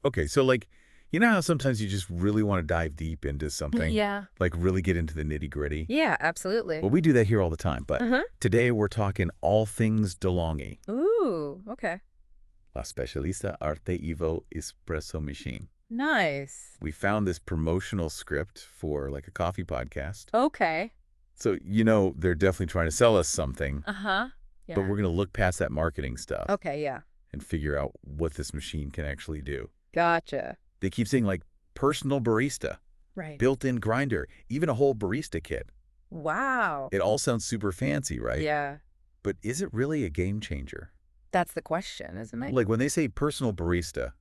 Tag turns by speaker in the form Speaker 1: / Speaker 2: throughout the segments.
Speaker 1: Okay, so like, you know how sometimes you just really want to dive deep into something?
Speaker 2: Yeah.
Speaker 1: Like really get into the nitty-gritty?
Speaker 2: Yeah, absolutely.
Speaker 1: Well, we do that here all the time, but
Speaker 2: Uh-huh.
Speaker 1: today we're talking all things DeLonghi.
Speaker 2: Ooh, okay.
Speaker 1: La Specialista Arte Evo Espresso machine.
Speaker 2: Nice.
Speaker 1: We found this promotional script for like a coffee podcast.
Speaker 2: Okay.
Speaker 1: So, they're definitely trying to sell us something,
Speaker 2: Uh-huh.
Speaker 1: but
Speaker 2: Yeah.
Speaker 1: we're going to look past that marketing stuff
Speaker 2: Okay, yeah.
Speaker 1: and figure out what this machine can actually do.
Speaker 2: Gotcha.
Speaker 1: They keep saying like personal barista,
Speaker 2: Right.
Speaker 1: built-in grinder, even a whole barista kit.
Speaker 2: Wow.
Speaker 1: It all sounds super fancy, right?
Speaker 2: Yeah.
Speaker 1: But is it really a game changer?
Speaker 2: That's the question, isn't it?
Speaker 1: Like when they say personal barista,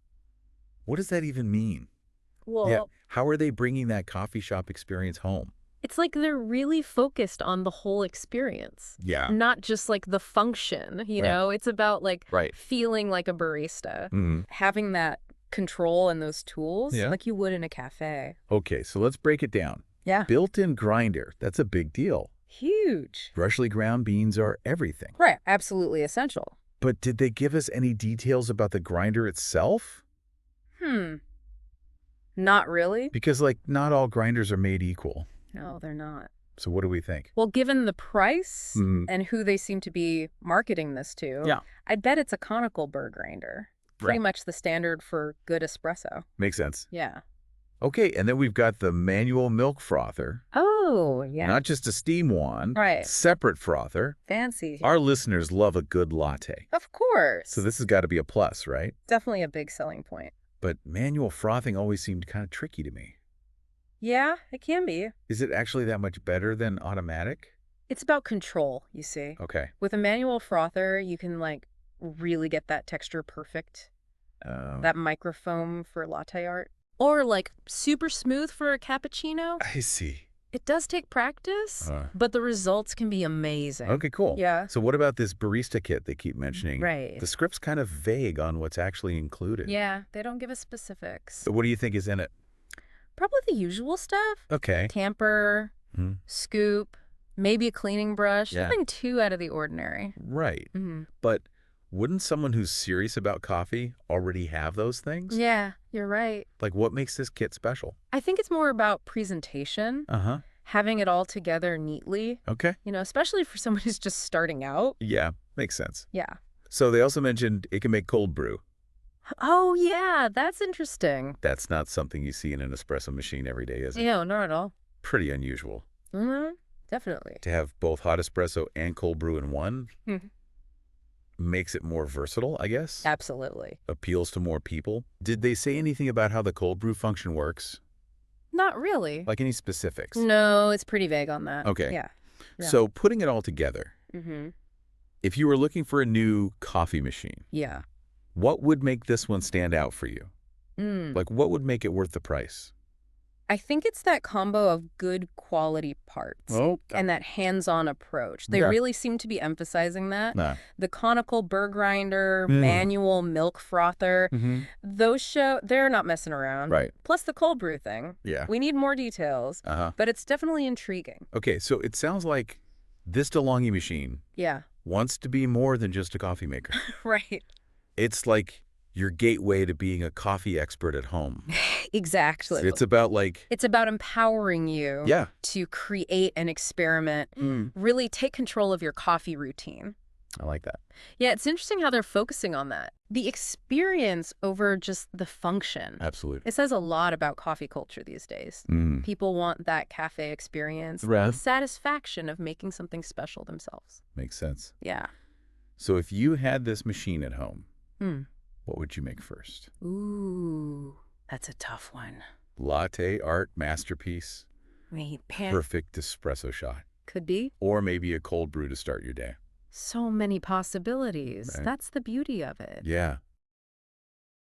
Speaker 1: what does that even mean?
Speaker 2: Well,
Speaker 1: Yeah, how are they bringing that coffee shop experience home?
Speaker 2: it's like they're really focused on the whole experience,
Speaker 1: Yeah.
Speaker 2: not just like the function, It's about like
Speaker 1: Right.
Speaker 2: feeling like a barista,
Speaker 1: Mm-hmm.
Speaker 2: having that control and those tools
Speaker 1: Yeah.
Speaker 2: like you would in a cafe.
Speaker 1: Okay, so let's break it down.
Speaker 2: Yeah.
Speaker 1: Built-in grinder, that's a big deal.
Speaker 2: Huge.
Speaker 1: Freshly ground beans are everything.
Speaker 2: Right. Absolutely essential.
Speaker 1: But did they give us any details about the grinder itself?
Speaker 2: Not really.
Speaker 1: Because, like, not all grinders are made equal.
Speaker 2: No, they're not.
Speaker 1: So what do we think?
Speaker 2: Well, given the price
Speaker 1: Mhm.
Speaker 2: and who they seem to be marketing this to,
Speaker 1: Yeah.
Speaker 2: I'd bet it's a conical burr grinder. Pretty
Speaker 1: Right.
Speaker 2: much the standard for good espresso.
Speaker 1: Makes sense.
Speaker 2: Yeah.
Speaker 1: Okay, and then we've got the manual milk frother.
Speaker 2: Oh, yeah.
Speaker 1: Not just a steam wand.
Speaker 2: Right.
Speaker 1: Separate frother.
Speaker 2: Fancy.
Speaker 1: Our listeners love a good latte.
Speaker 2: Of course.
Speaker 1: So this has got to be a plus, right?
Speaker 2: Definitely a big selling point.
Speaker 1: But manual frothing always seemed kind of tricky to me.
Speaker 2: Yeah, it can be.
Speaker 1: Is it actually that much better than automatic?
Speaker 2: It's about control, you see.
Speaker 1: Okay.
Speaker 2: With a manual frother, you can really get that texture perfect. That microfoam for latte art. Or super smooth for a cappuccino.
Speaker 1: I see.
Speaker 2: It does take practice, but the results can be amazing.
Speaker 1: Okay, cool.
Speaker 2: Yeah.
Speaker 1: So what about this barista kit they keep mentioning?
Speaker 2: Right.
Speaker 1: The script's kind of vague on what's actually included.
Speaker 2: Yeah, they don't give us specifics.
Speaker 1: So what do you think is in it?
Speaker 2: Probably the usual stuff.
Speaker 1: Okay.
Speaker 2: Tamper, scoop, maybe a cleaning brush.
Speaker 1: Yeah.
Speaker 2: Nothing too out of the ordinary.
Speaker 1: Right.
Speaker 2: Mm-hmm.
Speaker 1: But wouldn't someone who's serious about coffee already have those things?
Speaker 2: Yeah, you're right.
Speaker 1: Like what makes this kit special?
Speaker 2: I think it's more about presentation,
Speaker 1: Uh-huh.
Speaker 2: having it all together neatly,
Speaker 1: Okay.
Speaker 2: especially for someone who's just starting out.
Speaker 1: Yeah, makes sense.
Speaker 2: Yeah.
Speaker 1: So they also mentioned it can make cold brew.
Speaker 2: Oh, yeah, that's interesting.
Speaker 1: That's not something you see in an espresso machine every day, is it?
Speaker 2: Yeah, not at all.
Speaker 1: Pretty unusual.
Speaker 2: Mm-hmm. Definitely.
Speaker 1: To have both hot espresso and cold brew in one
Speaker 2: Mhm.
Speaker 1: makes it more versatile, I guess.
Speaker 2: Absolutely.
Speaker 1: Appeals to more people. Did they say anything about how the cold brew function works?
Speaker 2: Not really.
Speaker 1: Like any specifics?
Speaker 2: No, it's pretty vague on that.
Speaker 1: Okay.
Speaker 2: Yeah.
Speaker 1: So putting it all together,
Speaker 2: Mm-hmm.
Speaker 1: if you were looking for a new coffee machine,
Speaker 2: Yeah.
Speaker 1: what would make this one stand out for you?
Speaker 2: Mm.
Speaker 1: Like what would make it worth the price?
Speaker 2: I think it's that combo of good quality parts and that hands-on approach. They
Speaker 1: Yeah.
Speaker 2: really seem to be emphasizing that.
Speaker 1: Nah.
Speaker 2: The conical burr grinder, manual milk frother, they're not messing around.
Speaker 1: Right.
Speaker 2: Plus the cold brew thing.
Speaker 1: Yeah.
Speaker 2: We need more details, but it's definitely intriguing.
Speaker 1: Okay, so it sounds like this DeLonghi machine
Speaker 2: Yeah.
Speaker 1: wants to be more than just a coffee maker.
Speaker 2: Right.
Speaker 1: It's like your gateway to being a coffee expert at home.
Speaker 2: Exactly.
Speaker 1: It's about
Speaker 2: It's about empowering you
Speaker 1: Yeah.
Speaker 2: to create and experiment, really take control of your coffee routine.
Speaker 1: I like that.
Speaker 2: Yeah, it's interesting how they're focusing on that. The experience over just the function.
Speaker 1: Absolutely.
Speaker 2: It says a lot about coffee culture these days. People want that cafe experience,
Speaker 1: Right.
Speaker 2: the satisfaction of making something special themselves.
Speaker 1: Makes sense.
Speaker 2: Yeah.
Speaker 1: So if you had this machine at home,
Speaker 2: Hmm.
Speaker 1: what would you make first?
Speaker 2: Ooh, that's a tough one.
Speaker 1: Latte art masterpiece,
Speaker 2: Wait,
Speaker 1: perfect espresso shot,
Speaker 2: could be.
Speaker 1: or maybe a cold brew to start your day.
Speaker 2: So many possibilities.
Speaker 1: Right.
Speaker 2: That's the beauty of it.
Speaker 1: Yeah.